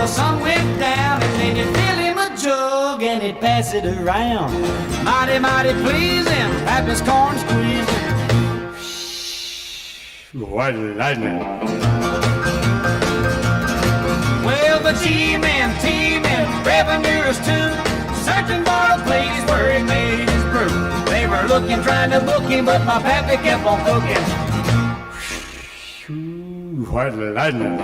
sun went down, and then you'd fill him a jug and he'd pass it around. Mighty, mighty pleasing, Pappy's corn squeezing. What lightning. Well, the G-men, T-men, revenuers too, searching for a place where he made his brew. They were looking, trying to book him, but my pappy kept on cooking. What lightning.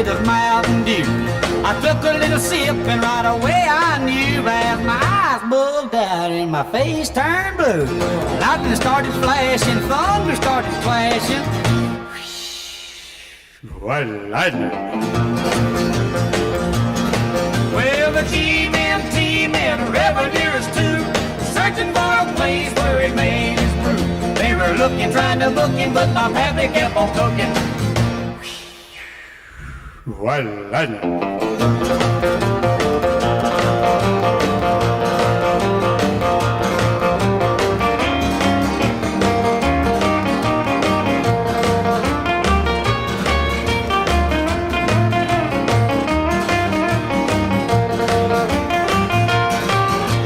Of Mountain Dew, I took a little sip and right away I knew as my eyes bugged out and my face turned blue. Lightning started flashing, thunder started clashing. What lightning. Well, the G-men, T-men, revenuers too, searching for a place where he made his brew. They were looking, trying to book him, but my pappy kept on cooking. What lightning.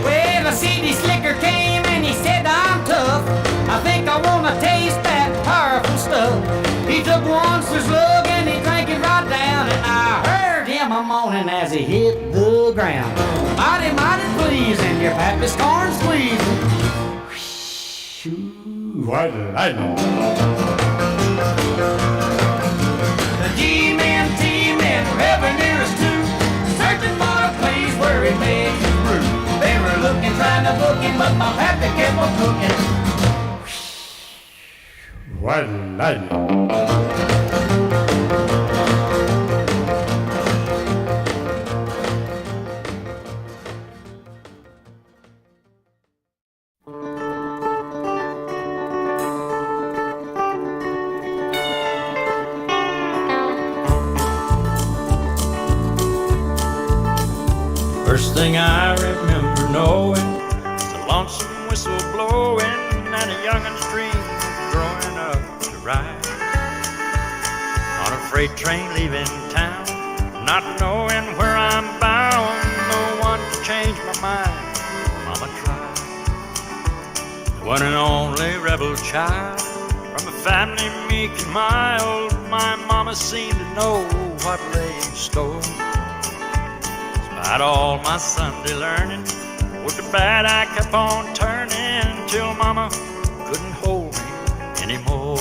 Well, a CD slicker came and he said, I'm tough. I think I want to taste that powerful stuff. He took one slug and he drank it right down, and I heard him a moaning as he hit the ground. Mighty, mighty pleasing, your pappy's corn squeezing. What lightning. The G-men, T-men, revenuers too, searching for a place where he made his brew. They were looking, trying to book him, but my pappy kept on cooking. What lightning. First thing I remember knowing was a lonesome whistle blowing and a youngin's dream of growing up to ride on a freight train leaving town, not knowing where I'm bound. No one to change my mind. Mama tried. The one and only rebel child from a family meek and mild. My mama seemed to know what lay in store. Despite all my Sunday learning, with the bad I kept on turning till Mama couldn't hold me anymore.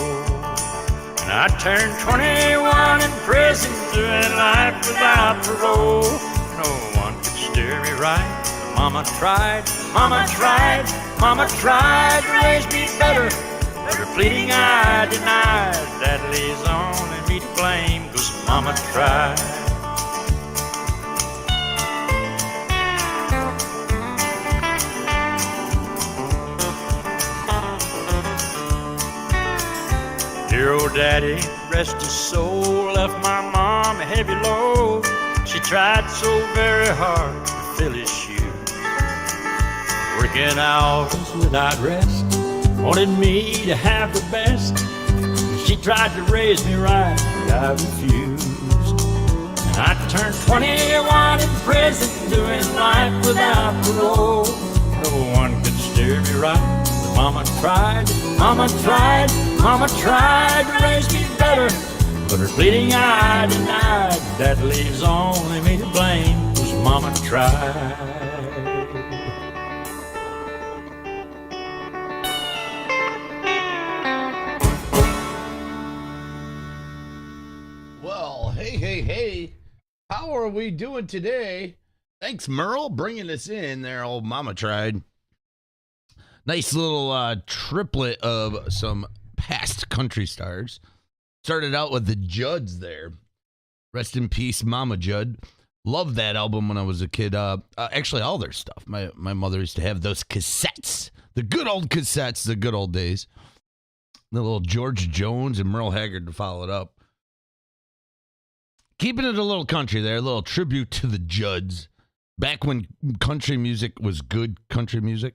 And I turned 21 in prison, doing life without parole. No one could steer me right. But Mama tried, Mama tried, Mama tried to raise me better. But her pleading I denied. That leaves only me to blame, 'cause Mama tried. Dear old daddy, rest his soul, left my mom a heavy load. She tried so very hard to fill his shoes, working hours without rest, wanted me to have the best. She tried to raise me right, but I refused. And I turned 21 in prison, doing life without parole. No one could steer me right. Mama tried, Mama tried, Mama tried to raise me better, but her pleading I denied. That leaves only me to blame, 'cause Mama tried. Well, hey, how are we doing today? Thanks, Merle, bringing us in there, old Mama tried. Nice little triplet of some past country stars. Started out with the Judds there. Rest in peace, Mama Judd. Loved that album when I was a kid. Actually, all their stuff. My mother used to have those cassettes The good old cassettes, the good old days. The little George Jones and Merle Haggard to follow it up. Keeping it a little country there, a little tribute to the Judds. Back when country music was good country music.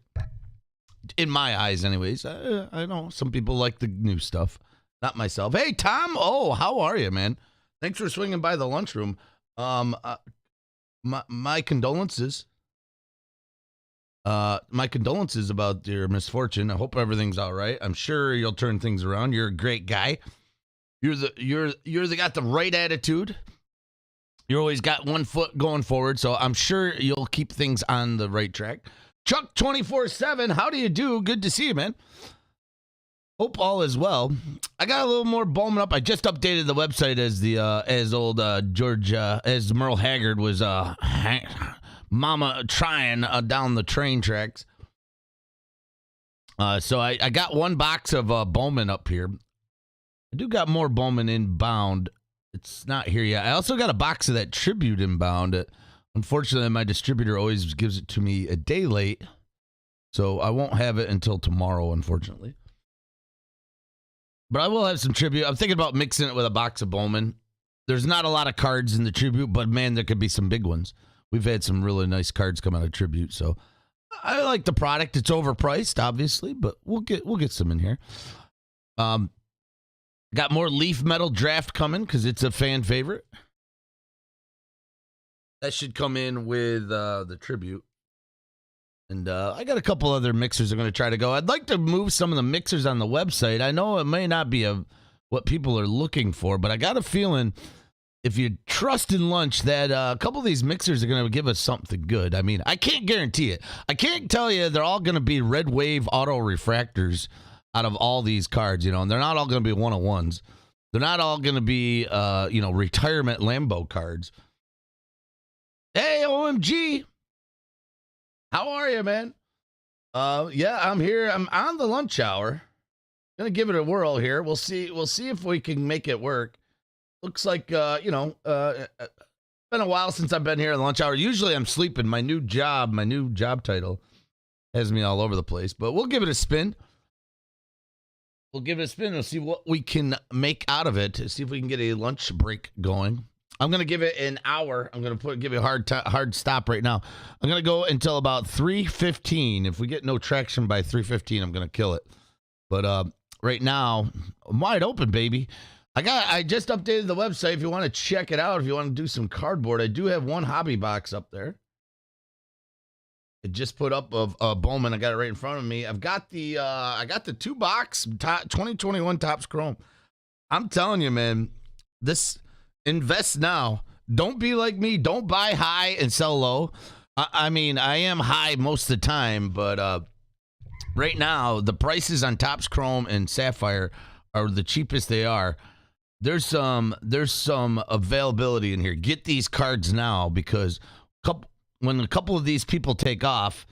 In my eyes, anyways. I know some people like the new stuff. Not myself. Hey, Tom. Oh, how are you, man? Thanks for swinging by the lunchroom. My condolences. My condolences about your misfortune. I hope everything's all right. I'm sure you'll turn things around. You're a great guy. You're got the right attitude. You always got one foot going forward, so I'm sure you'll keep things on the right track. Chuck 24/7, how do you do? Good to see you, man. Hope all is well. I got a little more Bowman up. I just updated the website as old George as Merle Haggard was mama trying down the train tracks. So I got one box of Bowman up here. I do got more Bowman inbound. It's not here yet. I also got a box of that tribute inbound. Unfortunately, my distributor always gives it to me a day late, so I won't have it until tomorrow, unfortunately. But I will have some tribute. I'm thinking about mixing it with a box of Bowman. There's not a lot of cards in the tribute, but man, there could be some big ones. We've had some really nice cards come out of tribute, so I like the product. It's overpriced, obviously, but we'll get some in here. Got more Leaf Metal Draft coming because it's a fan favorite. That should come in with the tribute. And I got a couple other mixers I'm going to try to go. I'd like to move some of the mixers on the website. I know it may not be what people are looking for, but I got a feeling if you trust in lunch that a couple of these mixers are going to give us something good. I mean, I can't guarantee it. I can't tell you they're all going to be red wave auto refractors out of all these cards, and they're not all going to be 101s. They're not all going to be, retirement Lambo cards. Hey, OMG. How are you, man? Yeah, I'm here. I'm on the lunch hour. Gonna give it a whirl here. We'll see if we can make it work. Looks like, been a while since I've been here at the lunch hour. Usually I'm sleeping. My new job title has me all over the place, but we'll give it a spin. We'll see what we can make out of it. See if we can get a lunch break going. I'm going to give it an hour. I'm going to give you a hard stop right now. I'm going to go until about 3:15. If we get no traction by 3:15, I'm going to kill it. But right now, I'm wide open, baby. I just updated the website. If you want to check it out, if you want to do some cardboard, I do have one hobby box up there. It just put up of Bowman. I got it right in front of me. I've got the 2-box 2021 Topps Chrome. I'm telling you, man, invest now. Don't be like me. Don't buy high and sell low. I mean, I am high most of the time, but right now the prices on Topps Chrome and Sapphire are the cheapest they are. There's some availability in here. Get these cards now because when a couple of these people take off,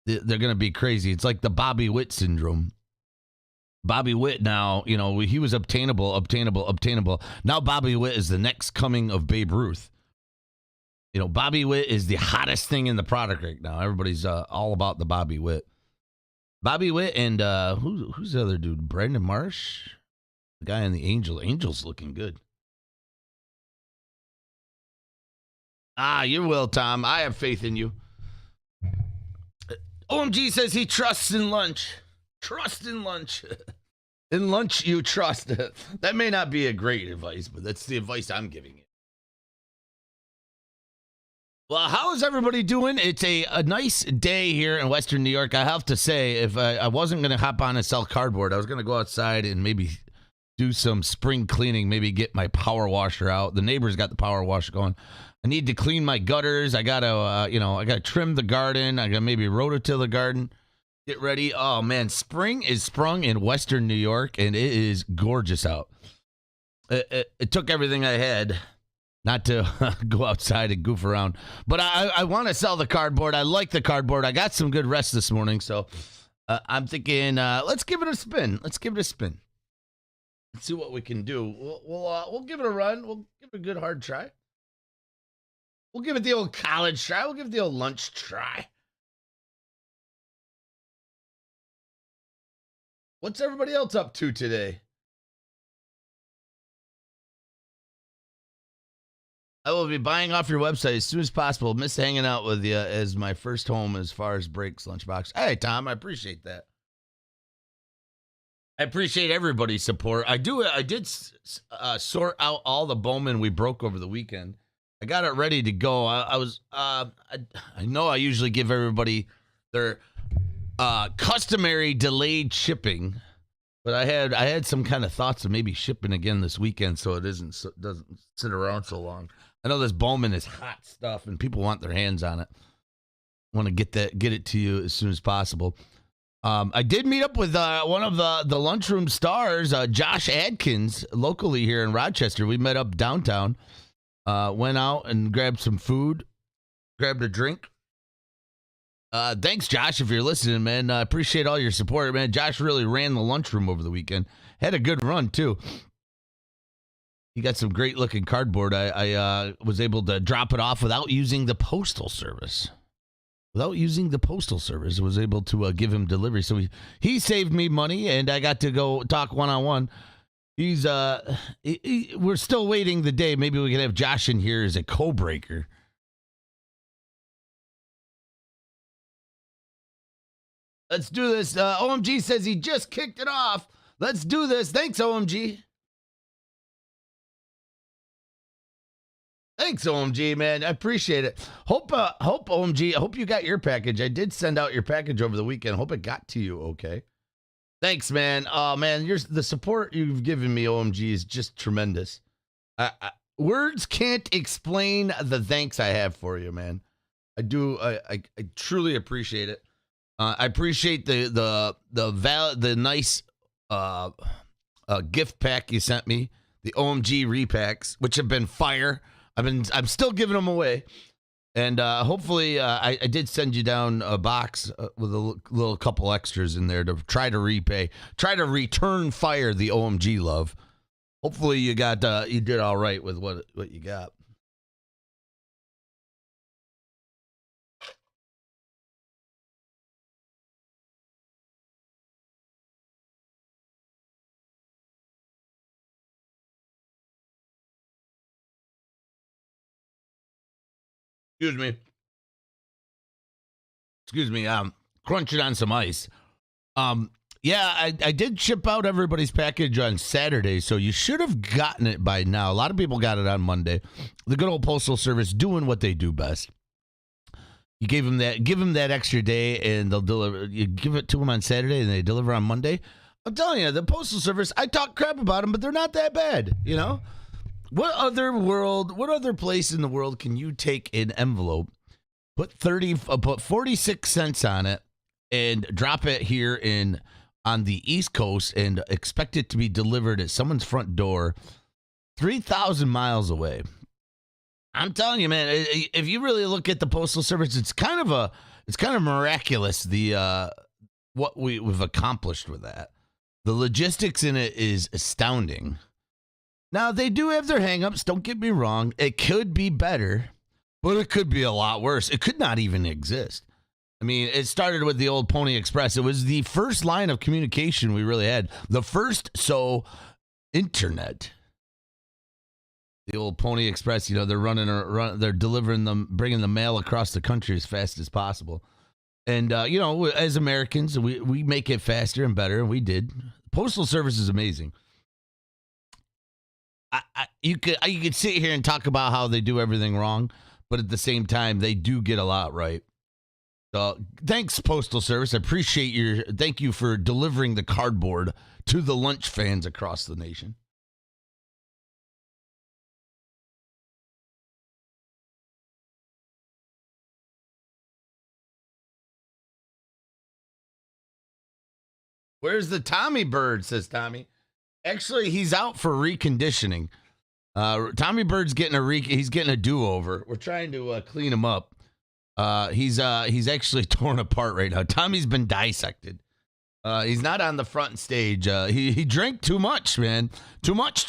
they're going to be crazy. It's like the Bobby Witt syndrome. Bobby Witt now, he was obtainable. Now Bobby Witt is the next coming of Babe Ruth. Bobby Witt is the hottest thing in the product right now. Everybody's all about the Bobby Witt. Bobby Witt and who's the other dude? Brandon Marsh? The guy in the Angel. Angel's looking good. You will, Tom. I have faith in you. OMG says he trusts in lunch. Trust in lunch. In lunch, you trust. That may not be a great advice, but that's the advice I'm giving you. Well, how is everybody doing? It's a nice day here in Western New York. I have to say, if I wasn't going to hop on and sell cardboard, I was going to go outside and maybe do some spring cleaning, maybe get my power washer out. The neighbor's got the power washer going. I need to clean my gutters. I got to, I got to trim the garden. I got to maybe rototill the garden. Get ready. Oh, man, spring is sprung in Western New York, and it is gorgeous out. It took everything I had not to go outside and goof around. But I want to sell the cardboard. I like the cardboard. I got some good rest this morning, so I'm thinking let's give it a spin. Let's see what we can do. We'll give it a run. We'll give it a good hard try. We'll give it the old college try. We'll give it the old lunch try. What's everybody else up to today? I will be buying off your website as soon as possible. Miss hanging out with you as my first home as far as breaks, Lunchbox. Hey, Tom, I appreciate that. I appreciate everybody's support. I did sort out all the Bowman we broke over the weekend. I got it ready to go. I know I usually give everybody their customary delayed shipping, but I had some kind of thoughts of maybe shipping again this weekend so it doesn't sit around so long. I know this Bowman is hot stuff and people want their hands on it. Want to get it to you as soon as possible. I did meet up with one of the Lunchroom stars, Josh Adkins, locally here in Rochester. We met up downtown, went out and grabbed some food, grabbed a drink. Thanks, Josh, if you're listening, man. I appreciate all your support, man. Josh really ran the Lunchroom over the weekend. Had a good run, too. He got some great-looking cardboard. I was able to drop it off without using the postal service. I was able to give him delivery. So he saved me money, and I got to go talk one-on-one. We're still waiting the day. Maybe we can have Josh in here as a co-breaker. Let's do this. OMG says he just kicked it off. Let's do this. Thanks, OMG. Thanks, OMG, man. I appreciate it. Hope OMG, I hope you got your package. I did send out your package over the weekend. Hope it got to you okay. Thanks, man. Oh, man, the support you've given me, OMG, is just tremendous. Words can't explain the thanks I have for you, man. I truly appreciate it. I appreciate the nice gift pack you sent me, the OMG repacks, which have been fire. I'm still giving them away, and hopefully I did send you down a box with a little couple extras in there to try to return fire the OMG love. Hopefully you did all right with what you got. Excuse me. Crunching on some ice. Yeah, I did ship out everybody's package on Saturday, so you should have gotten it by now. A lot of people got it on Monday. The good old Postal Service doing what they do best. You give them that extra day, and they'll deliver. You give it to them on Saturday, and they deliver on Monday. I'm telling you, the Postal Service, I talk crap about them, but they're not that bad, you know? What other place in the world can you take an envelope, put 46 cents on it, and drop it here on the East Coast and expect it to be delivered at someone's front door 3,000 miles away? I'm telling you, man, if you really look at the Postal Service, it's kind of miraculous what we've accomplished with that. The logistics in it is astounding. Now, they do have their hangups, don't get me wrong. It could be better, but it could be a lot worse. It could not even exist. I mean, it started with the old Pony Express. It was the first line of communication we really had. The first, internet. The old Pony Express, they're they're delivering them, bringing the mail across the country as fast as possible. And, as Americans, we make it faster and better, and we did. Postal Service is amazing. You could sit here and talk about how they do everything wrong, but at the same time, they do get a lot right. So thanks, Postal Service. I appreciate thank you for delivering the cardboard to the lunch fans across the nation. Where's the Tommy bird, says Tommy. Actually, he's out for reconditioning. Tommy Bird's getting a do-over. We're trying to clean him up. He's actually torn apart right now. Tommy's been dissected. He's not on the front stage. He drank too much, man. Too much.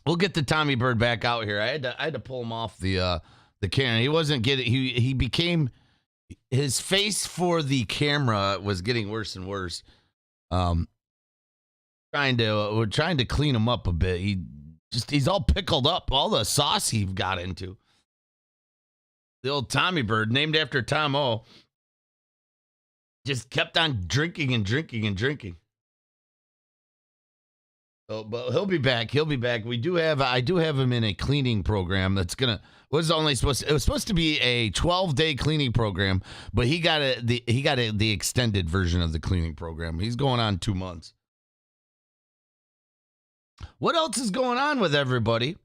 We'll get the Tommy Bird back out here. I had to pull him off the can. He wasn't getting. He became his face for the camera was getting worse and worse. We're trying to clean him up a bit. He's all pickled up, all the sauce he got into. The old Tommy Bird, named after Tom O, just kept on drinking and drinking and drinking. So, but he'll be back. He'll be back. I do have him in a cleaning program that's it was supposed to be a 12-day cleaning program, but he got the extended version of the cleaning program. He's going on 2 months. What else is going on with everybody?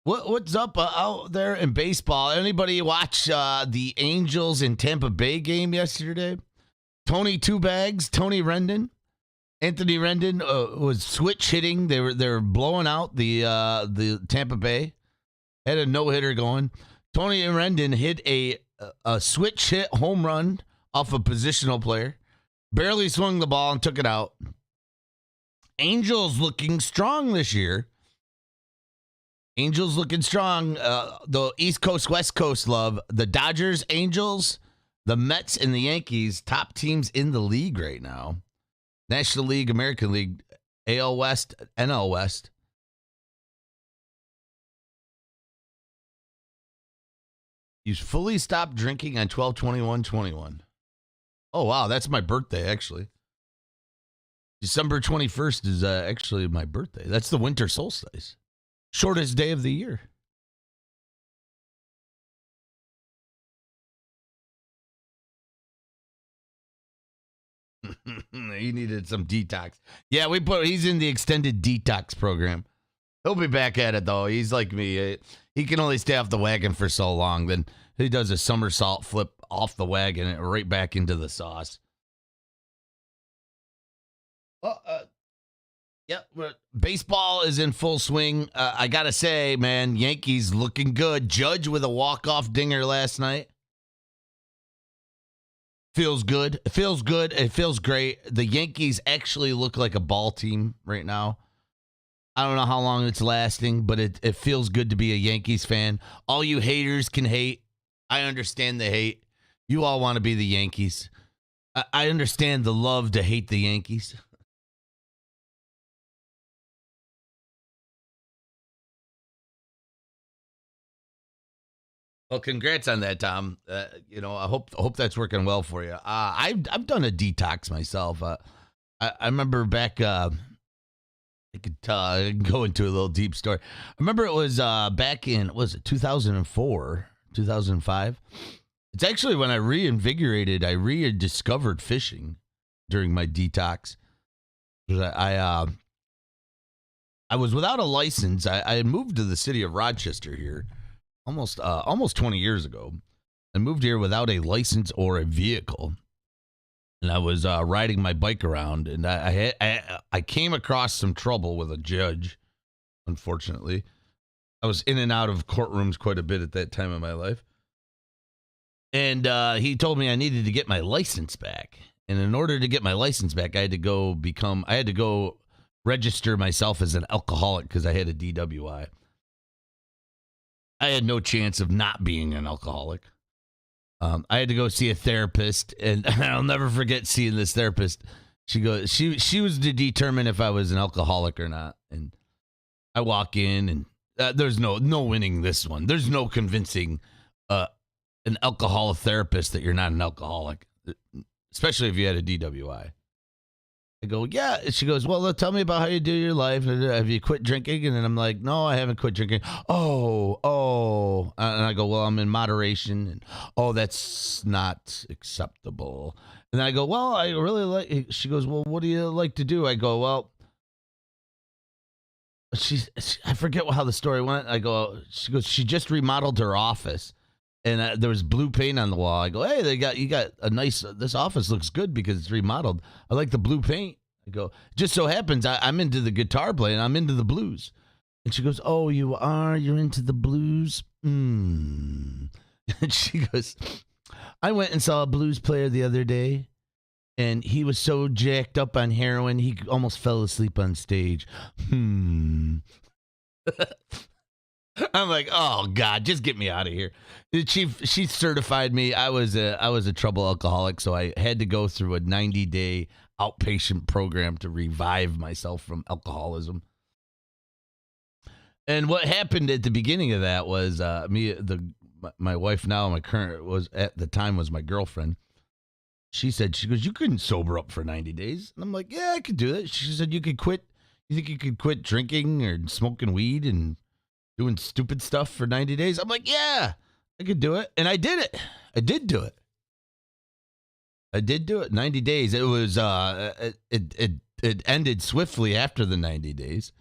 What's up out there in baseball? Anybody watch the Angels in Tampa Bay game yesterday? Tony Rendon. Anthony Rendon was switch hitting. They were blowing out the Tampa Bay. Had a no-hitter going. Tony Rendon hit a switch hit home run off a positional player. Barely swung the ball and took it out. Angels looking strong this year. Angels looking strong. The East Coast, West Coast love. The Dodgers, Angels, the Mets, and the Yankees, top teams in the league right now. National League, American League, AL West, NL West. You fully stopped drinking on 12/21/21. Oh, wow. That's my birthday, actually. December 21st is actually my birthday. That's the winter solstice. Shortest day of the year. He needed some detox. Yeah, he's in the extended detox program. He'll be back at it, though. He's like me. He can only stay off the wagon for so long. Then he does a somersault flip off the wagon and right back into the sauce. Well, baseball is in full swing. I got to say, man, Yankees looking good. Judge with a walk-off dinger last night. Feels good. It feels good. It feels great. The Yankees actually look like a ball team right now. I don't know how long it's lasting, but it feels good to be a Yankees fan. All you haters can hate. I understand the hate. You all want to be the Yankees. I understand the love to hate the Yankees. Well, congrats on that, Tom. I hope that's working well for you. I've done a detox myself. I remember back. I can go into a little deep story. I remember it was back in 2004, 2005. It's actually when I rediscovered fishing during my detox. I was without a license. I had moved to the city of Rochester here. Almost 20 years ago. I moved here without a license or a vehicle, and I was riding my bike around, and I came across some trouble with a judge. Unfortunately, I was in and out of courtrooms quite a bit at that time of my life, and he told me I needed to get my license back. And in order to get my license back, I had to go register myself as an alcoholic because I had a DWI. I had no chance of not being an alcoholic. I had to go see a therapist, and I'll never forget seeing this therapist. She was to determine if I was an alcoholic or not. And I walk in, and there's no winning this one. There's no convincing an alcohol therapist that you're not an alcoholic, especially if you had a DWI. I go, yeah. She goes, well, tell me about how you do your life. Have you quit drinking? And then I'm like, no, I haven't quit drinking. Oh. And I go, well, I'm in moderation. And, oh, that's not acceptable. And then I go, well, I really like. She goes, well, what do you like to do? I go, well, I forget how the story went. I go, she goes, she just remodeled her office. And there was blue paint on the wall. I go, hey, you got a nice, this office looks good because it's remodeled. I like the blue paint. I go, just so happens I'm into the guitar playing. I'm into the blues. And she goes, oh, you are? You're into the blues? And she goes, I went and saw a blues player the other day, and he was so jacked up on heroin, he almost fell asleep on stage. I'm like, oh God, just get me out of here. She certified me. I was a trouble alcoholic, so I had to go through a 90-day outpatient program to revive myself from alcoholism. And what happened at the beginning of that was my wife now, my current was at the time was my girlfriend. She goes, you couldn't sober up for 90 days. And I'm like, yeah, I could do that. She said, you could quit. You think you could quit drinking or smoking weed and doing stupid stuff for 90 days? I'm like, yeah, I could do it. And I did it. I did do it. 90 days. It was, it ended swiftly after the 90 days.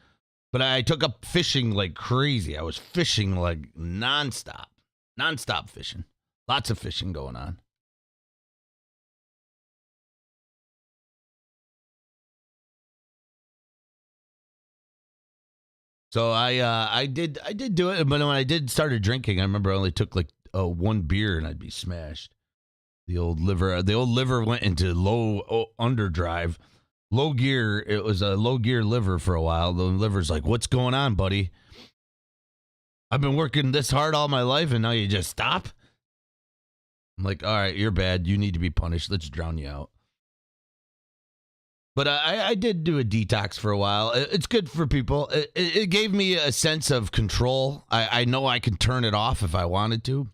But I took up fishing like crazy. I was fishing like nonstop fishing. Lots of fishing going on. So I did do it, but when I started drinking, I remember I only took like one beer and I'd be smashed. The old liver went into low underdrive, low gear. It was a low gear liver for a while. The liver's like, "What's going on, buddy? I've been working this hard all my life, and now you just stop." I'm like, "All right, you're bad. You need to be punished. Let's drown you out." But I did do a detox for a while. It's good for people. It gave me a sense of control. I know I can turn it off if I wanted to.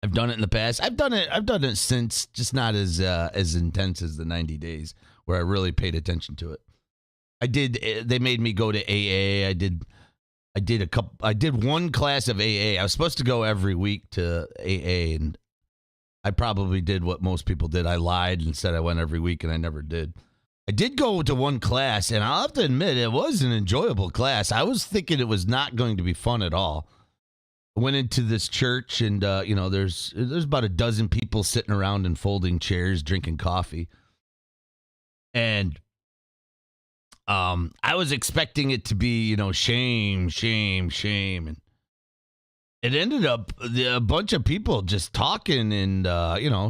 I've done it in the past. I've done it since, just not as intense as the 90 days where I really paid attention to it. They made me go to AA. I did one class of AA. I was supposed to go every week to AA, and I probably did what most people did. I lied and said I went every week, and I never did. I did go to one class, and I'll have to admit, it was an enjoyable class. I was thinking it was not going to be fun at all. I went into this church, and there's about a dozen people sitting around in folding chairs, drinking coffee, and I was expecting it to be, shame, and it ended up a bunch of people just talking and,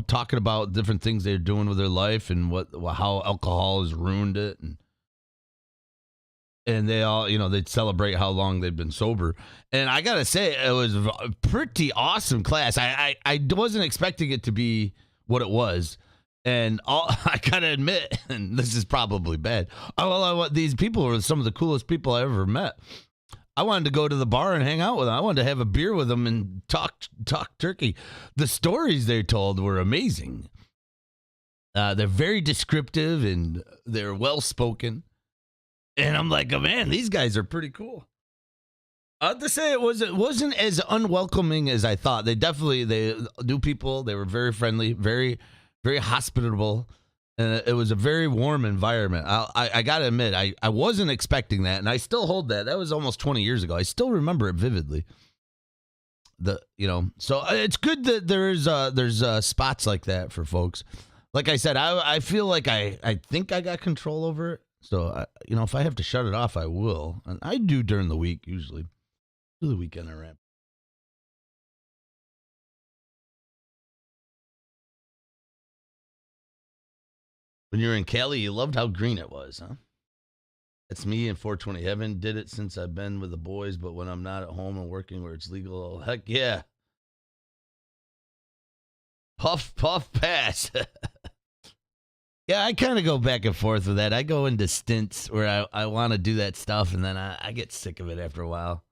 talking about different things they're doing with their life and how alcohol has ruined it. And they all, they'd celebrate how long they've been sober. And I got to say, it was a pretty awesome class. I wasn't expecting it to be what it was. And I got to admit, and this is probably bad, these people were some of the coolest people I ever met. I wanted to go to the bar and hang out with them. I wanted to have a beer with them and talk turkey. The stories they told were amazing. They're very descriptive and they're well spoken. And I'm like, oh, man, these guys are pretty cool. I have to say it wasn't as unwelcoming as I thought. They knew people. They were very friendly, very, very hospitable. And it was a very warm environment. I got to admit, I wasn't expecting that, and I still hold that. That was almost 20 years ago. I still remember it vividly. So it's good that there's spots like that for folks. Like I said, I feel like I think I got control over it. So if I have to shut it off, I will, and I do during the week usually. Do the weekend I ramp. When you were in Cali, you loved how green it was, huh? That's me in 420. Haven't did it since I've been with the boys, but when I'm not at home and working where it's legal, heck yeah. Puff, puff, pass. Yeah, I kind of go back and forth with that. I go into stints where I want to do that stuff, and then I get sick of it after a while.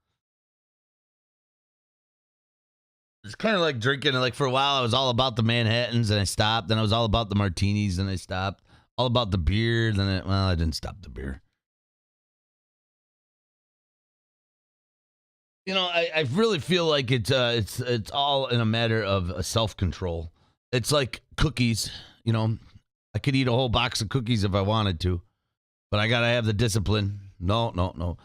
It's kind of like drinking. Like for a while, I was all about the Manhattans, and I stopped. Then I was all about the martinis, and I stopped. All about the beer. Then I didn't stop the beer. I really feel like it's all in a matter of self-control. It's like cookies. I could eat a whole box of cookies if I wanted to, but I gotta have the discipline. No.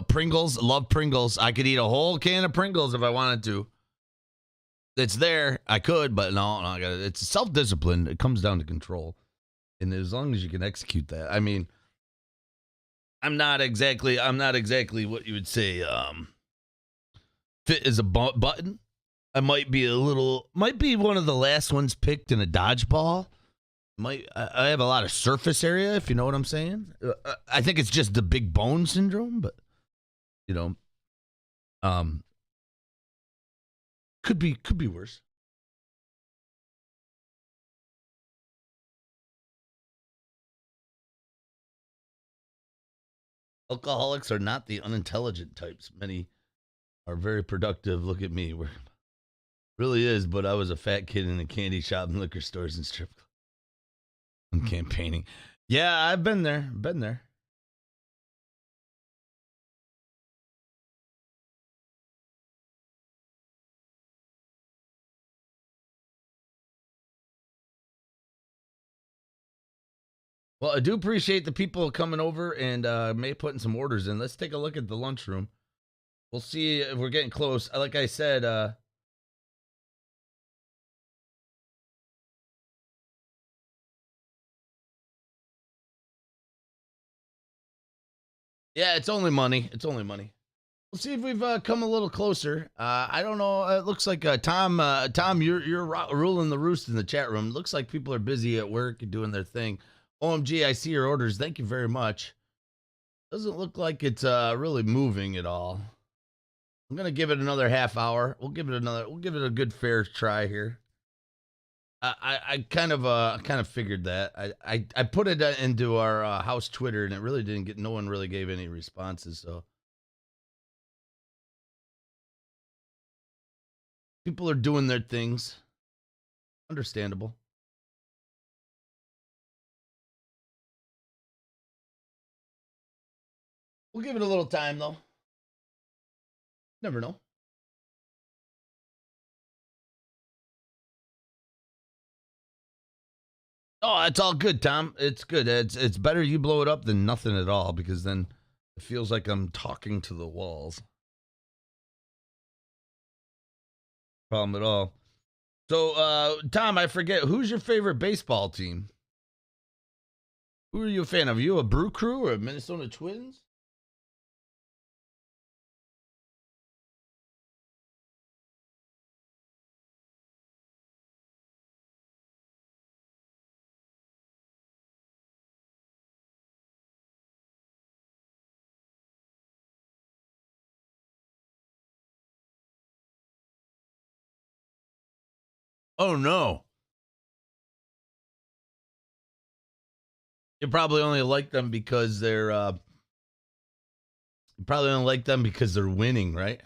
Pringles. Love Pringles. I could eat a whole can of Pringles if I wanted to. It's there. I could, but no. It's self-discipline. It comes down to control. And as long as you can execute that, I mean, I'm not exactly what you would say, fit as a button. I might be one of the last ones picked in a dodgeball. I have a lot of surface area, if you know what I'm saying. I think it's just the big bone syndrome, but Um, could be worse. Alcoholics are not the unintelligent types. Many are very productive. Look at me. We're really is, but I was a fat kid in a candy shop and liquor stores and strip clubs. I'm campaigning. Yeah, I've been there. Been there. Well, I do appreciate the people coming over and may putting some orders in. Let's take a look at the lunchroom. We'll see if we're getting close. Like I said, yeah, it's only money. It's only money. We'll see if we've come a little closer. I don't know. It looks like Tom. Tom, you're ruling the roost in the chat room. Looks like people are busy at work and doing their thing. OMG, I see your orders. Thank you very much. Doesn't look like it's really moving at all. I'm gonna give it another half hour. We'll give it a good fair try here. I kind of figured that. I put it into our house Twitter and it really didn't get. No one really gave any responses. So people are doing their things. Understandable. We'll give it a little time though. Never know. Oh, it's all good, Tom. It's good. It's better you blow it up than nothing at all because then it feels like I'm talking to the walls. Problem at all. So, Tom, I forget, who's your favorite baseball team? Who are you a fan of? Are you a Brew Crew or a Minnesota Twins? Oh no. You probably only like them because they're you probably only like them because they're winning, right?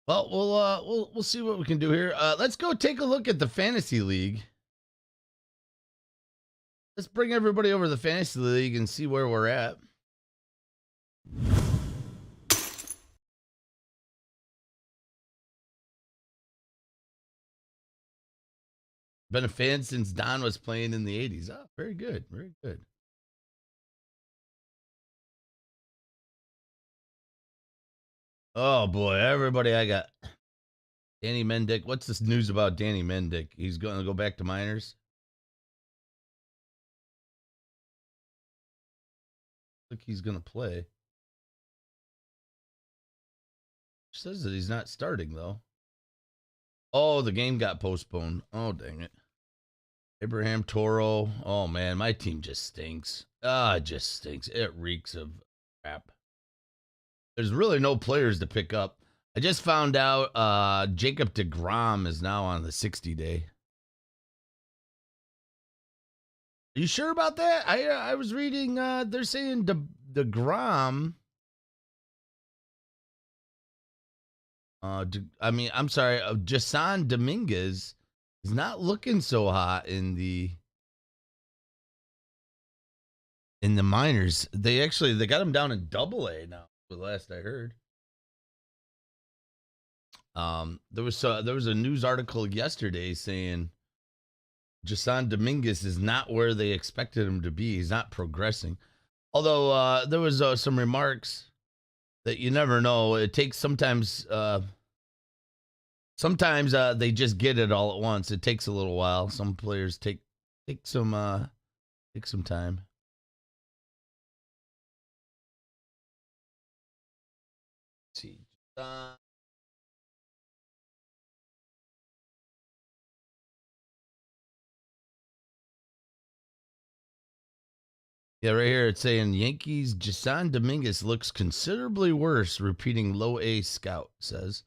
Well, we'll see what we can do here. Let's go take a look at the fantasy league. Let's bring everybody over to the fantasy league and see where we're at. Been a fan since Don was playing in the 80s. Oh, very good. Very good. Oh boy, everybody I got. Danny Mendick. What's this news about Danny Mendick? He's going to go back to minors? Look, he's going to play. Says that he's not starting though. Oh, the game got postponed. Oh, dang it. Abraham Toro. Oh man, my team just stinks. It just stinks. It reeks of crap. There's really no players to pick up. I just found out Jacob deGrom is now on the 60-day. Are you sure about that? I was reading they're saying deGrom. I'm sorry, Jason Dominguez is not looking so hot in the minors. They got him down in Double-A now. The last I heard. There was a news article yesterday saying Jason Dominguez is not where they expected him to be. He's not progressing. Although there was some remarks that you never know. It takes sometimes they just get it all at once. It takes a little while. Some players take Take some time. Let's see. Yeah, right here it's saying Yankees Jason Dominguez looks considerably worse, repeating low A scout says.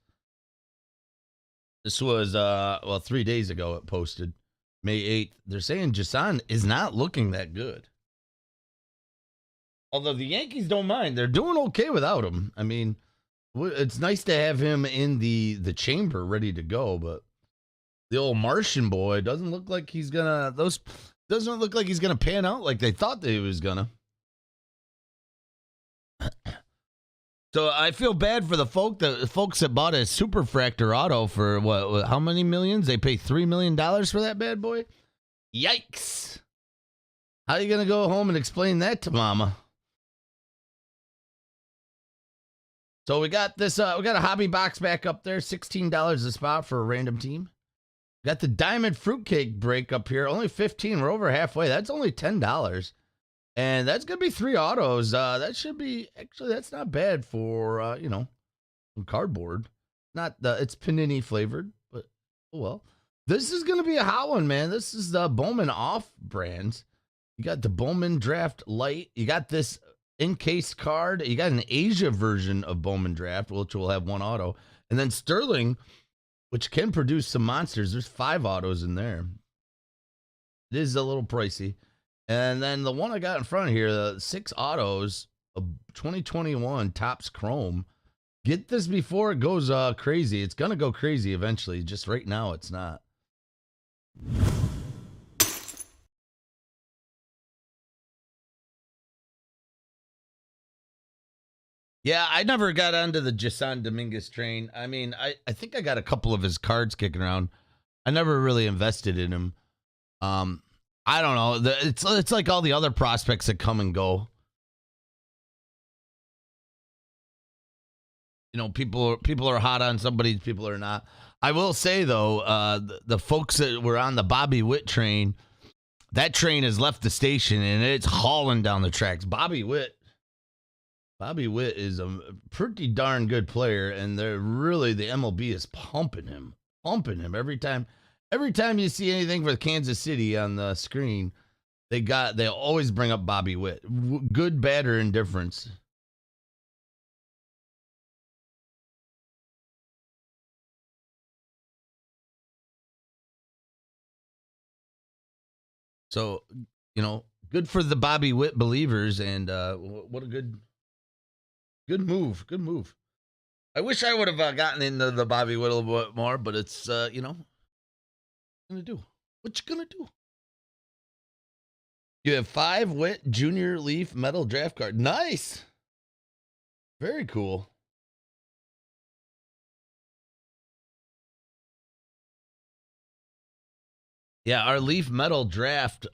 This was 3 days ago it posted. May 8th. They're saying Jason is not looking that good. Although the Yankees don't mind. They're doing okay without him. I mean, it's nice to have him in the chamber ready to go, but the old Martian boy doesn't look like he's gonna pan out like they thought that he was gonna. So I feel bad for the folks that bought a superfractor auto for what how many millions? They pay $3 million for that bad boy? Yikes. How are you gonna go home and explain that to mama? So we got this we got a hobby box back up there, $16 a spot for a random team. Got the diamond fruitcake break up here, only 15. We're over halfway. That's only $10. And that's going to be 3 autos. That should be, actually, that's not bad for, some cardboard. It's panini flavored, but oh well. This is going to be a hot one, man. This is the Bowman off brands. You got the Bowman Draft Light. You got this encased card. You got an Asia version of Bowman Draft, which will have 1 auto. And then Sterling, which can produce some monsters. There's 5 autos in there. It is a little pricey. And then the one I got in front of here, the 6 autos of 2021 Topps Chrome. Get this before it goes crazy. It's going to go crazy eventually. Just right now, it's not. Yeah, I never got onto the Jason Dominguez train. I mean, I think I got a couple of his cards kicking around. I never really invested in him. I don't know. It's like all the other prospects that come and go. You know, people are hot on somebody, people are not. I will say though, the folks that were on the Bobby Witt train, that train has left the station and it's hauling down the tracks. Bobby Witt is a pretty darn good player, and they're really, the MLB is pumping him every time. Every time you see anything for Kansas City on the screen, they always bring up Bobby Witt. Good, bad, or indifference. So, good for the Bobby Witt believers, and what a good move. Good move. I wish I would have gotten into the Bobby Witt a little bit more, but it's, what you gonna do? What you gonna do? You have 5 Witt Junior Leaf metal draft card. Nice. Very cool. Yeah, our Leaf metal draft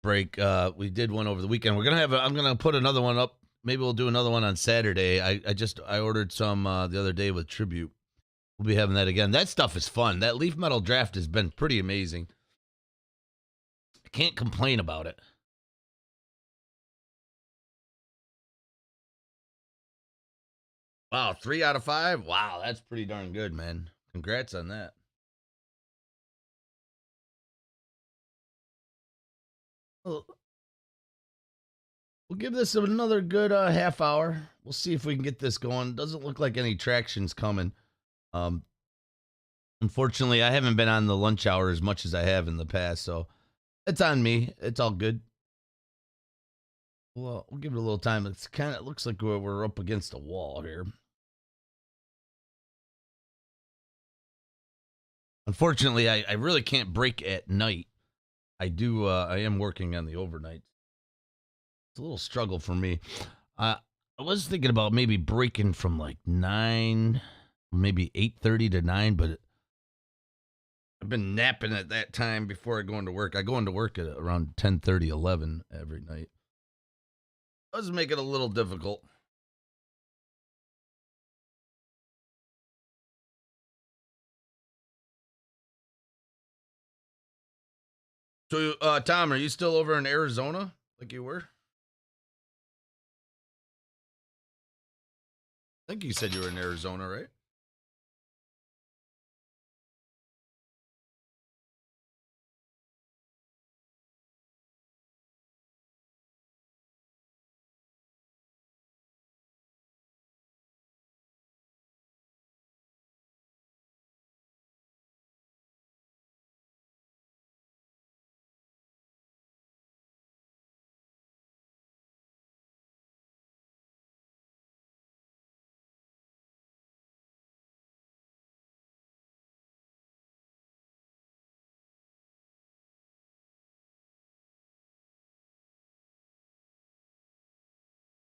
break, we did one over the weekend. I'm gonna put another one up. Maybe we'll do another one on Saturday. I ordered some the other day with Tribute. We'll be having that again. That stuff is fun. That Leaf metal draft has been pretty amazing. I can't complain about it. Wow, 3 out of 5? Wow, that's pretty darn good, man. Congrats on that. We'll give this another good half hour. We'll see if we can get this going. Doesn't look like any traction's coming. Unfortunately, I haven't been on the lunch hour as much as I have in the past, so it's on me. It's all good. Well, we'll give it a little time. It looks like we're up against a wall here. Unfortunately, I really can't break at night. I am working on the overnight. It's a little struggle for me. I was thinking about maybe breaking from like 9, maybe 8:30 to 9, but I've been napping at that time before I go into work. I go into work at around 10:30, 11 every night. It does make it a little difficult. So, Tom, are you still over in Arizona like you were? I think you said you were in Arizona, right?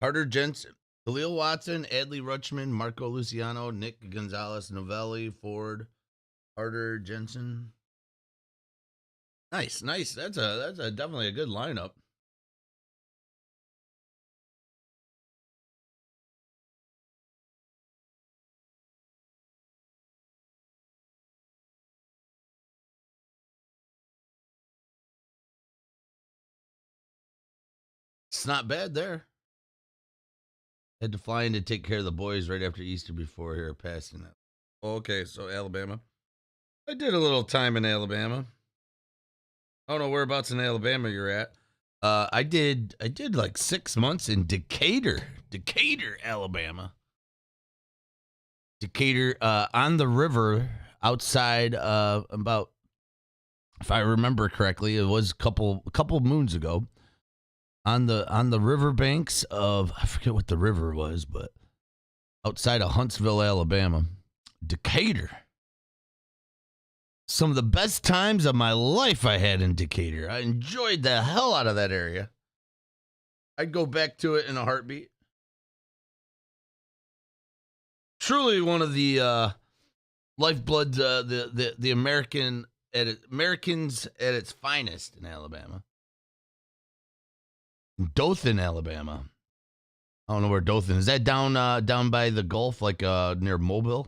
Carter Jensen, Khalil Watson, Adley Rutschman, Marco Luciano, Nick Gonzalez, Novelli, Ford, Carter Jensen. Nice, nice. That's a definitely a good lineup. It's not bad there. Had to fly in to take care of the boys right after Easter before here passing that. Okay, so Alabama. I did a little time in Alabama. I don't know whereabouts in Alabama you're at. I did like 6 months in Decatur, Alabama. Decatur, on the river outside, about, if I remember correctly, it was a couple moons ago. On the riverbanks of, I forget what the river was, but outside of Huntsville, Alabama, Decatur. Some of the best times of my life I had in Decatur. I enjoyed the hell out of that area. I'd go back to it in a heartbeat. Truly one of the lifeblood, the Americans at its finest in Alabama. Dothan, Alabama. I don't know where Dothan is. That down by the Gulf, like near Mobile?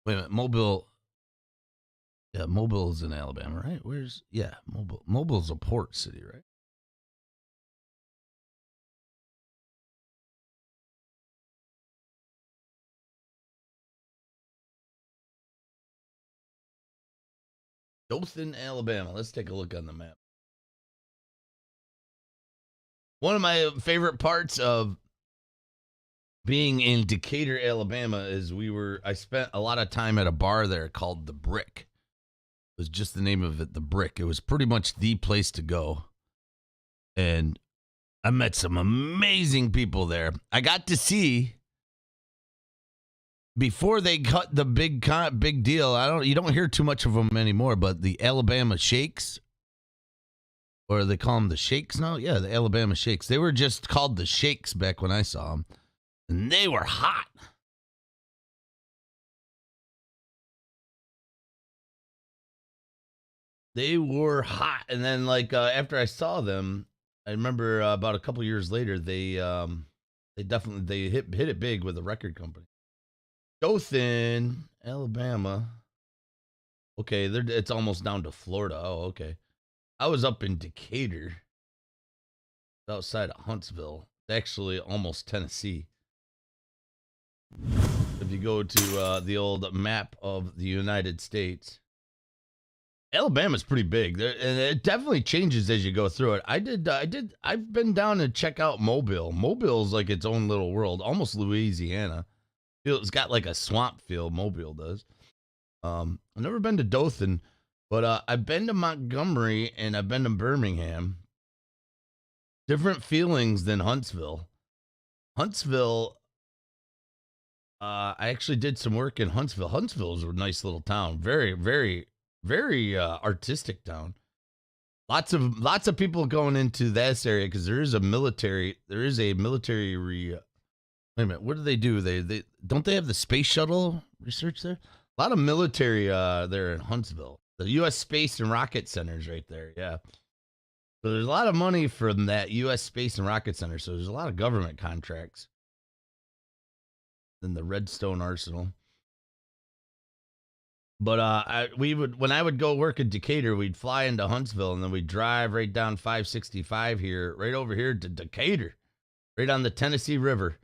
Wait a minute, Mobile. Yeah, Mobile is in Alabama, right? Mobile? Mobile's a port city, right? Dothan, Alabama. Let's take a look on the map. One of my favorite parts of being in Decatur, Alabama is I spent a lot of time at a bar there called The Brick. It was just the name of it, The Brick. It was pretty much the place to go. And I met some amazing people there. I got to see, before they cut the big deal, you don't hear too much of them anymore, but the Alabama Shakes, or they call them the Shakes now? Yeah, the Alabama Shakes. They were just called the Shakes back when I saw them. And they were hot. They were hot. And then, like, after I saw them, I remember about a couple years later, they definitely hit it big with a record company. Dothan, Alabama. Okay, it's almost down to Florida. Oh, okay. I was up in Decatur, outside of Huntsville. Actually, almost Tennessee. If you go to the old map of the United States, Alabama's pretty big, and it definitely changes as you go through it. I've been down to check out Mobile. Mobile's like its own little world, almost Louisiana. It's got like a swamp feel. Mobile does. I've never been to Dothan, but I've been to Montgomery and I've been to Birmingham. Different feelings than Huntsville. Huntsville, I actually did some work in Huntsville. Huntsville is a nice little town. Very, very, very artistic town. Lots of people going into this area because there is a military. Wait a minute, what do they do? They don't they have the space shuttle research there? A lot of military there in Huntsville. The U.S. Space and Rocket Center's right there. Yeah. So there's a lot of money from that U.S. Space and Rocket Center. So there's a lot of government contracts. Then the Redstone Arsenal. But we would when I would go work at Decatur, we'd fly into Huntsville and then we'd drive right down 565 here, right over here to Decatur, right on the Tennessee River.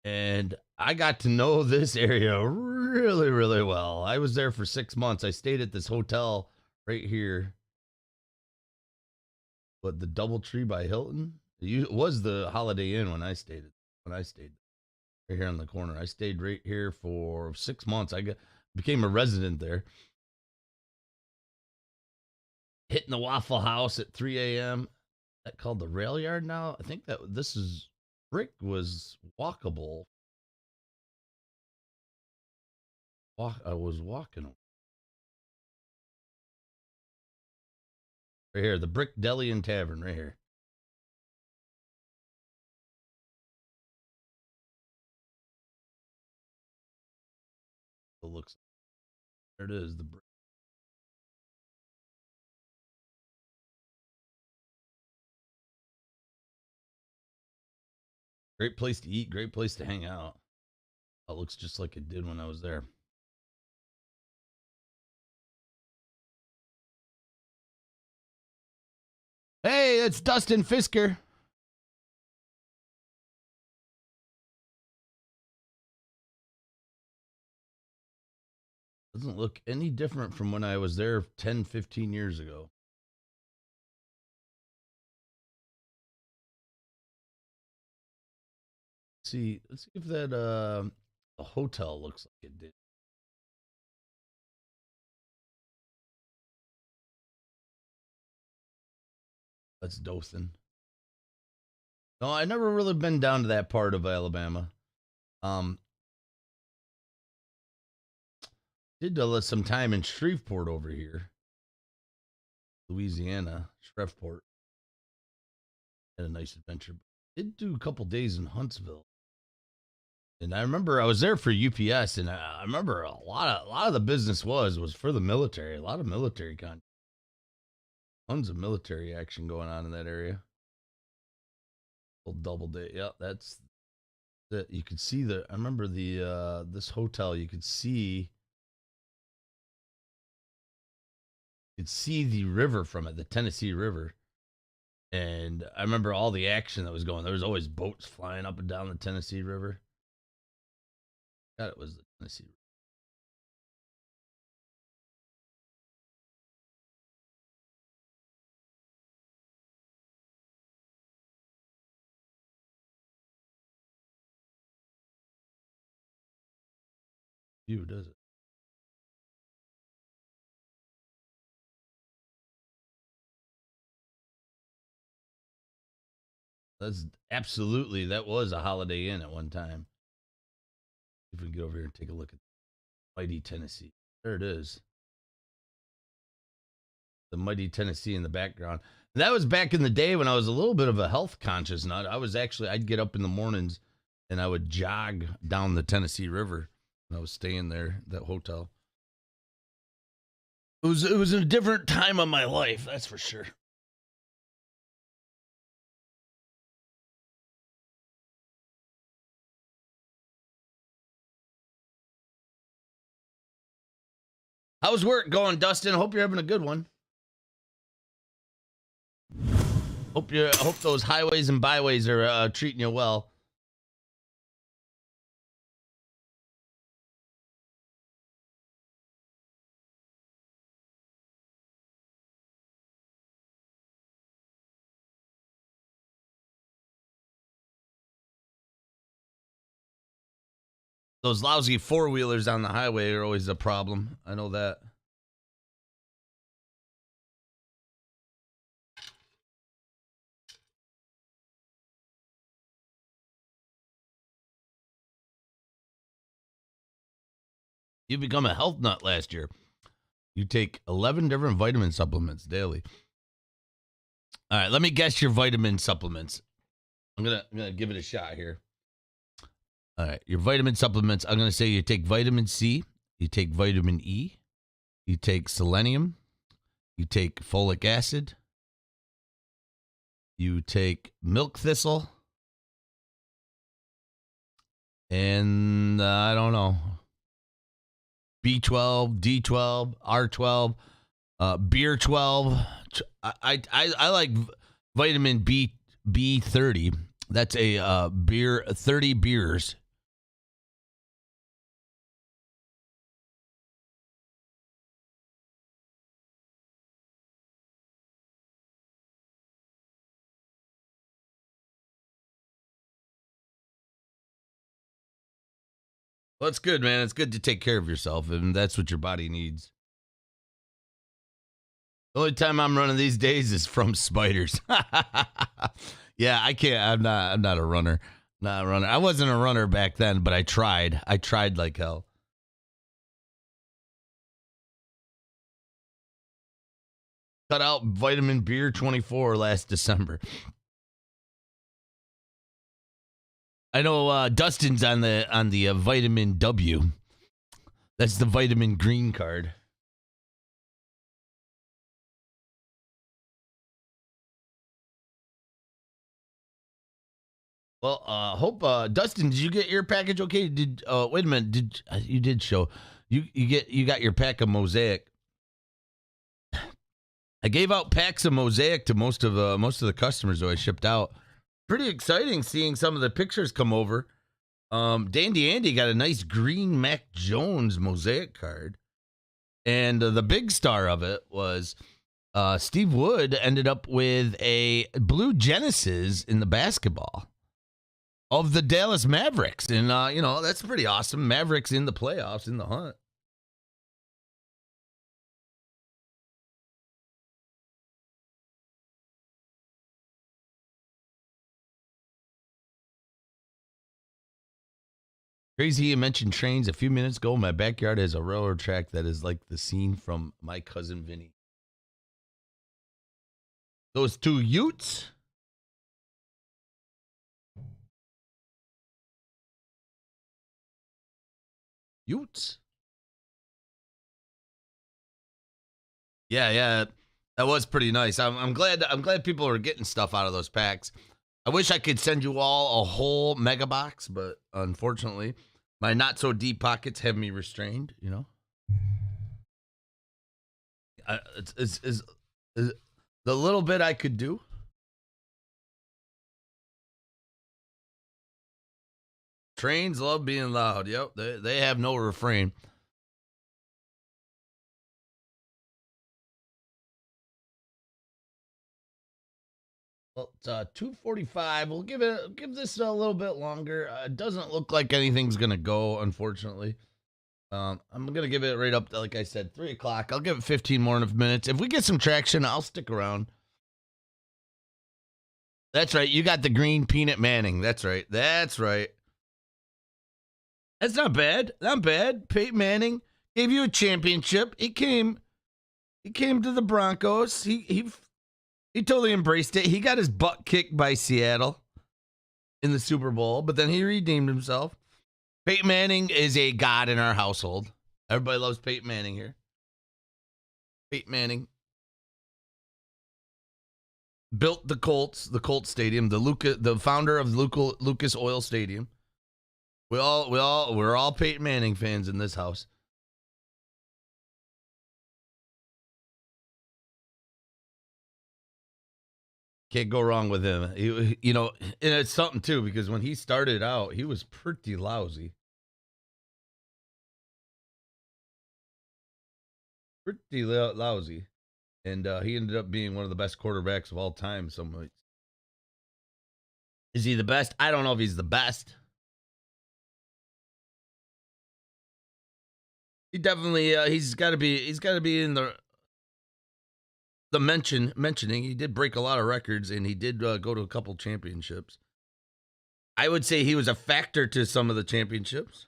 And I got to know this area really, really well. I was there for 6 months. I stayed at this hotel right here. But the DoubleTree by Hilton? It was the Holiday Inn when I stayed. Right here on the corner. I stayed right here for 6 months. Became a resident there. Hitting the Waffle House at 3 a.m. That called the Rail Yard now? I think that this is brick was walkable. I was walking right here, the Brick Deli and Tavern right here. It looks there it is, the brick. Great place to eat, great place to hang out. It looks just like it did when I was there. Hey, it's Dustin Fisker. Doesn't look any different from when I was there 10, 15 years ago. Let's see if that the hotel looks like it did. That's Dothan. No, I never really been down to that part of Alabama. Did some time in Shreveport over here, Louisiana, Shreveport. Had a nice adventure. Did do a couple days in Huntsville, and I remember I was there for UPS, and I remember a lot of the business was for the military. A lot of military tons of military action going on in that area. Old Doubleday, yeah, that's that. You could see I remember the this hotel. You could see the river from it, the Tennessee River. And I remember all the action that was going. There was always boats flying up and down the Tennessee River. God, it was the Tennessee River. You does it? That was a Holiday Inn at one time. If we can get over here and take a look at Mighty Tennessee. There it is. The Mighty Tennessee in the background. And that was back in the day when I was a little bit of a health conscious nut. I'd get up in the mornings and I would jog down the Tennessee River when I was staying there, that hotel. It was a different time of my life, that's for sure. How's work going, Dustin? Hope you're having a good one. Hope those highways and byways are treating you well. Those lousy four-wheelers on the highway are always a problem. I know that. You become a health nut last year. You take 11 different vitamin supplements daily. All right, let me guess your vitamin supplements. I'm gonna give it a shot here. All right, your vitamin supplements. I'm gonna say you take vitamin C, you take vitamin E, you take selenium, you take folic acid, you take milk thistle, and I don't know, B12, D12, R12, beer 12. I like vitamin B30. That's a beer, 30 beers. Well, it's good, man. It's good to take care of yourself, and that's what your body needs. The only time I'm running these days is from spiders. Yeah, I can't. I'm not a runner. Not a runner. I wasn't a runner back then, but I tried. I tried like hell. Cut out vitamin beer 24 last December. I know Dustin's on the vitamin W. That's the vitamin green card. Well, hope Dustin, did you get your package okay? Did wait a minute, you did show you got your pack of Mosaic. I gave out packs of Mosaic to most of the customers who I shipped out. Pretty exciting seeing some of the pictures come over. Dandy Andy got a nice green Mac Jones Mosaic card. And the big star of it was Steve Wood ended up with a blue Genesis in the basketball of the Dallas Mavericks. And, that's pretty awesome. Mavericks in the playoffs, in the hunt. Crazy you mentioned trains a few minutes ago. My backyard has a railroad track that is like the scene from My Cousin Vinny. Those two Utes. Utes. Yeah, that was pretty nice. I'm glad people are getting stuff out of those packs. I wish I could send you all a whole mega box, but unfortunately, my not so deep pockets have me restrained. It's the little bit I could do. Trains love being loud. Yep, they have no refrain. Well, it's 2:45. We'll give this a little bit longer. It doesn't look like anything's gonna go, unfortunately. I'm gonna give it right up to, like I said, 3:00. I'll give it 15 more minutes. If we get some traction, I'll stick around. That's right. You got the green peanut Manning. That's right. That's not bad. Not bad. Peyton Manning gave you a championship. He came to the Broncos. He totally embraced it. He got his butt kicked by Seattle in the Super Bowl, but then he redeemed himself. Peyton Manning is a god in our household. Everybody loves Peyton Manning here. Peyton Manning built the Colts Stadium, the founder of Lucas Oil Stadium. We're all Peyton Manning fans in this house. Can't go wrong with him. And it's something too, because when he started out, he was pretty lousy. Pretty lousy. And he ended up being one of the best quarterbacks of all time. Is he the best? I don't know if he's the best. He definitely he's got to be in the mentioning. He did break a lot of records, and he did go to a couple championships. I would say he was a factor to some of the championships.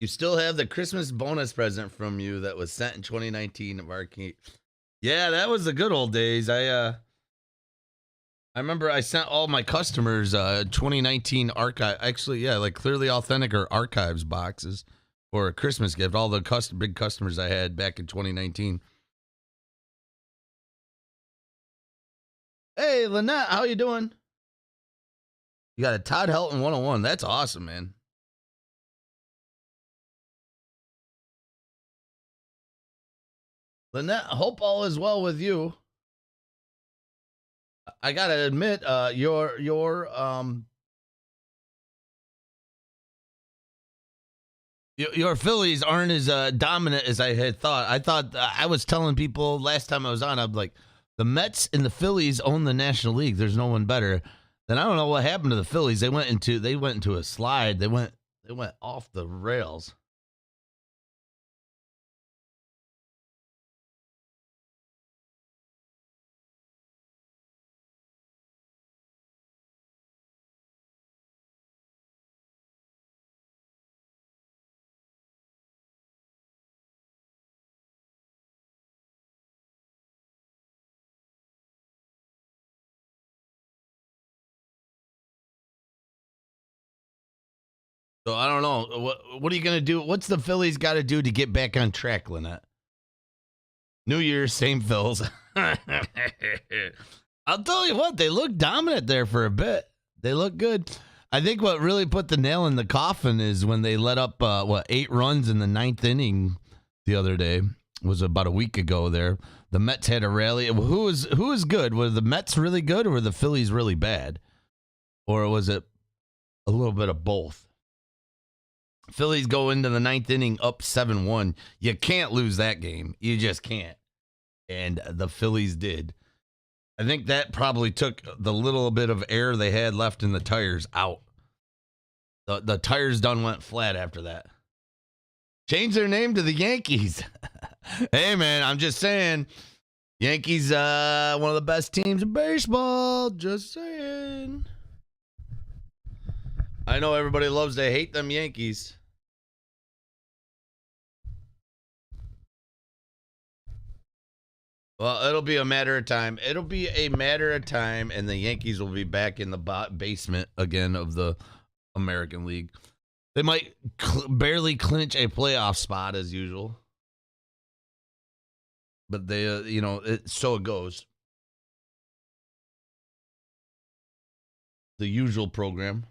You still have the Christmas bonus present from you that was sent in 2019 of Arcade. Yeah, that was the good old days. I remember I sent all my customers 2019 archive. Actually, yeah, like Clearly Authentic or archives boxes for a Christmas gift. All the big customers I had back in 2019. Hey, Lynette, how you doing? You got a Todd Helton 101. That's awesome, man. Lynette, hope all is well with you. I gotta admit, your Phillies aren't as dominant as I had thought. I thought I was telling people last time I was on, I'm like, the Mets and the Phillies own the National League. There's no one better. Then I don't know what happened to the Phillies. They went into a slide. They went off the rails. So I don't know. What are you gonna do? What's the Phillies got to do to get back on track, Lynette? New Year's, same Phils. I'll tell you what, they look dominant there for a bit. They look good. I think what really put the nail in the coffin is when they let up 8 runs in the 9th inning the other day. It was about a week ago there. The Mets had a rally. Who was good? Were the Mets really good or were the Phillies really bad? Or was it a little bit of both? Phillies go into the 9th inning up 7-1. You can't lose that game. You just can't. And the Phillies did. I think that probably took the little bit of air they had left in the tires out. The tires done went flat after that. Changed their name to the Yankees. Hey, man, I'm just saying. Yankees, one of the best teams in baseball. Just saying. I know everybody loves to hate them Yankees. Well, it'll be a matter of time. It'll be a matter of time, and the Yankees will be back in the basement again of the American League. They might barely clinch a playoff spot as usual. But they, so it goes. The usual program.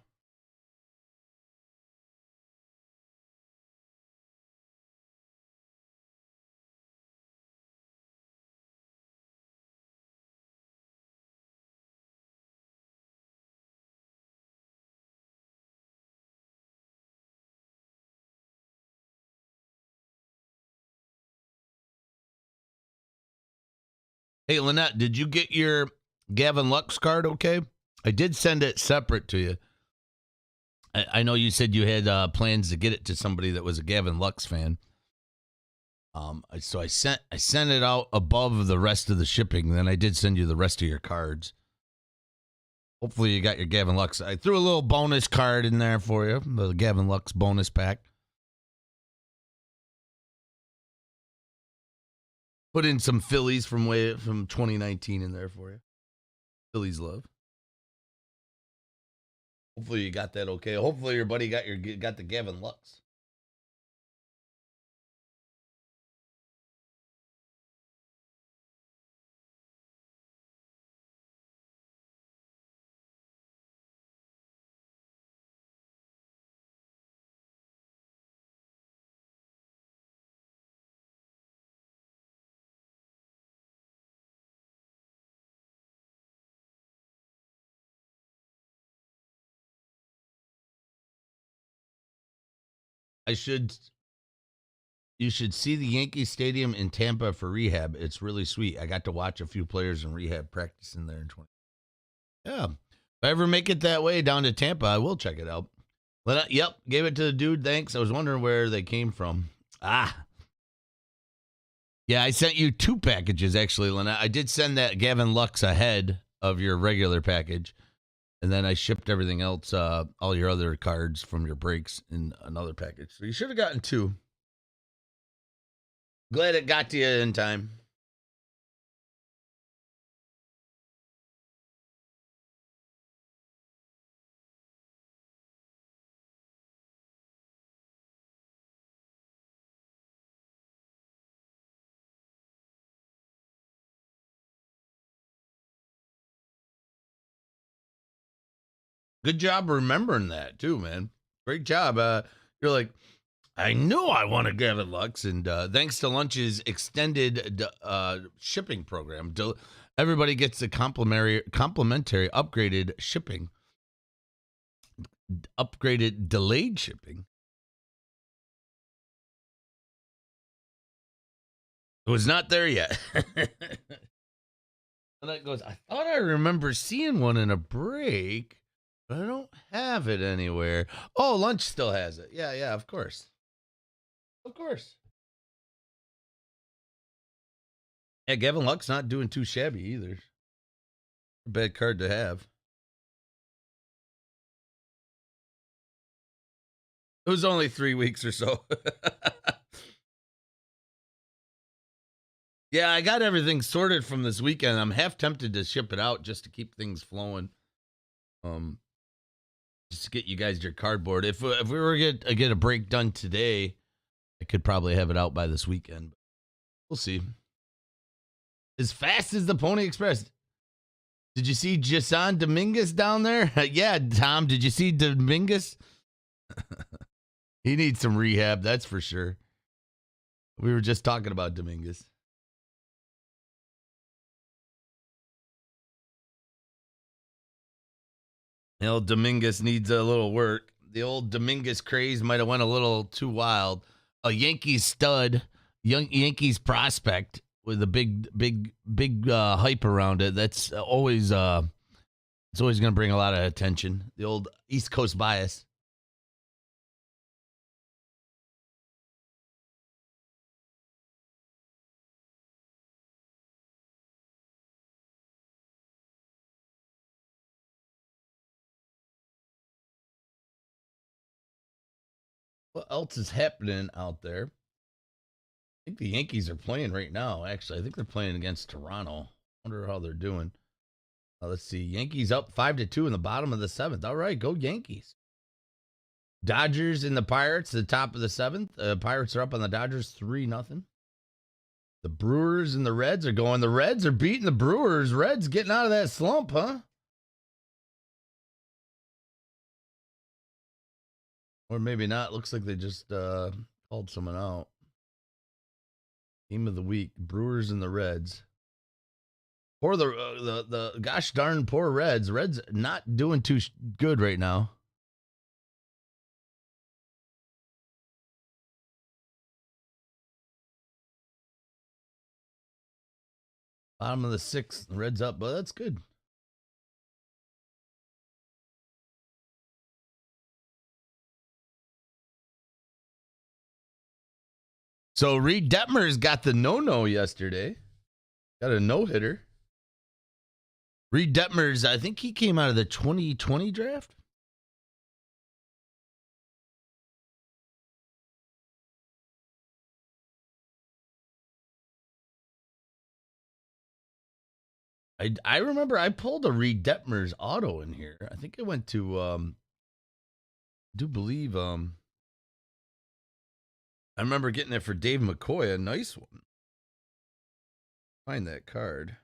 Hey, Lynette, did you get your Gavin Lux card okay? I did send it separate to you. I know you said you had plans to get it to somebody that was a Gavin Lux fan. So I sent it out above the rest of the shipping. Then I did send you the rest of your cards. Hopefully you got your Gavin Lux. I threw a little bonus card in there for you, the Gavin Lux bonus pack. Put in some Phillies from 2019 in there for you. Phillies love. Hopefully you got that okay. Hopefully your buddy got the Gavin Lux. You should see the Yankee Stadium in Tampa for rehab. It's really sweet. I got to watch a few players in rehab practicing there in 20. Yeah. If I ever make it that way down to Tampa, I will check it out. But, yep, gave it to the dude. Thanks. I was wondering where they came from. Yeah, I sent you 2 packages, actually, Lynette. I did send that Gavin Lux ahead of your regular package. And then I shipped everything else, all your other cards from your breaks in another package. So you should have gotten 2. Glad it got to you in time. Good job remembering that too, man. Great job. You're like, I knew I wanted Gavin Lux, and thanks to Lunch's extended shipping program, everybody gets a complimentary upgraded shipping, upgraded delayed shipping. It was not there yet. And that goes, I thought I remember seeing one in a break, but I don't have it anywhere. Oh, Lunch still has it. Yeah, of course. Of course. Yeah, Gavin Luck's not doing too shabby either. A bad card to have. It was only 3 weeks or so. Yeah, I got everything sorted from this weekend. I'm half tempted to ship it out just to keep things flowing. Just to get you guys your cardboard. If we were to get a break done today, I could probably have it out by this weekend. We'll see. As fast as the Pony Express. Did you see Jason Dominguez down there? Yeah, Tom, did you see Dominguez? He needs some rehab, that's for sure. We were just talking about Dominguez. The old Dominguez needs a little work. The old Dominguez craze might have went a little too wild. A Yankees stud, young Yankees prospect with a big hype around it. That's always it's always going to bring a lot of attention. The old East Coast bias. What else is happening out there? I think the Yankees are playing right now, actually. I think they're playing against Toronto. Wonder how they're doing. Let's see. Yankees up 5-2 in the bottom of the 7th. All right, go Yankees. Dodgers and the Pirates, the top of the 7th. Pirates are up on the Dodgers 3-0. The Brewers and the Reds are going. The Reds are beating the Brewers. Reds getting out of that slump, huh? Or maybe not. Looks like they just called someone out. Game of the week: Brewers and the Reds. Or the gosh darn poor Reds. Reds not doing too good right now. Bottom of the 6th. The Reds up, but that's good. So Reed Detmers got the no-no yesterday. Got a no-hitter. Reed Detmers, I think he came out of the 2020 draft. I remember I pulled a Reed Detmers auto in here. I think it went to I do believe I remember getting it for Dave McCoy, a nice one. Find that card.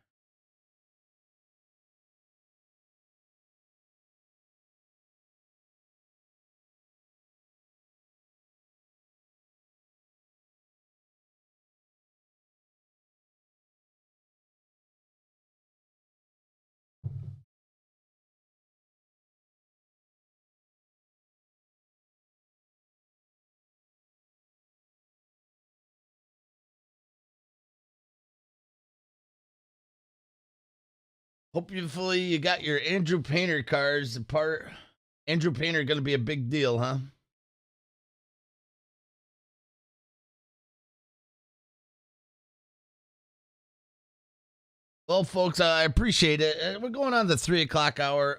Hopefully you got your Andrew Painter cards apart. Andrew Painter going to be a big deal, huh? Well, folks, I appreciate it. We're going on the 3 o'clock hour.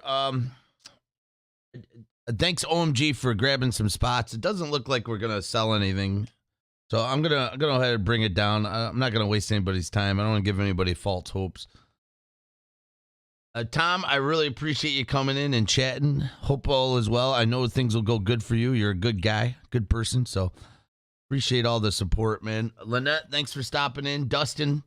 Thanks OMG for grabbing some spots. It doesn't look like we're gonna sell anything, so I'm gonna go ahead and bring it down. I'm not gonna waste anybody's time. I don't want to give anybody false hopes. Tom, I really appreciate you coming in and chatting. Hope all is well. I know things will go good for you. You're a good guy, good person, so appreciate all the support, man. Lynette, thanks for stopping in. Dustin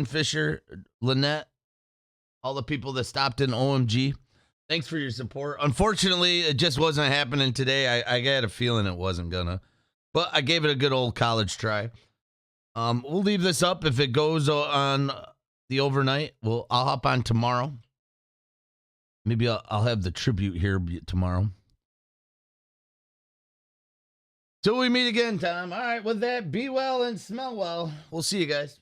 Fisher, Lynette, all the people that stopped in OMG. Thanks for your support. Unfortunately, it just wasn't happening today. I had a feeling it wasn't gonna, but I gave it a good old college try. We'll leave this up if it goes on the overnight. I'll hop on tomorrow. Maybe I'll have the tribute here tomorrow. Till we meet again, Tom. All right, with that, be well and smell well. We'll see you guys.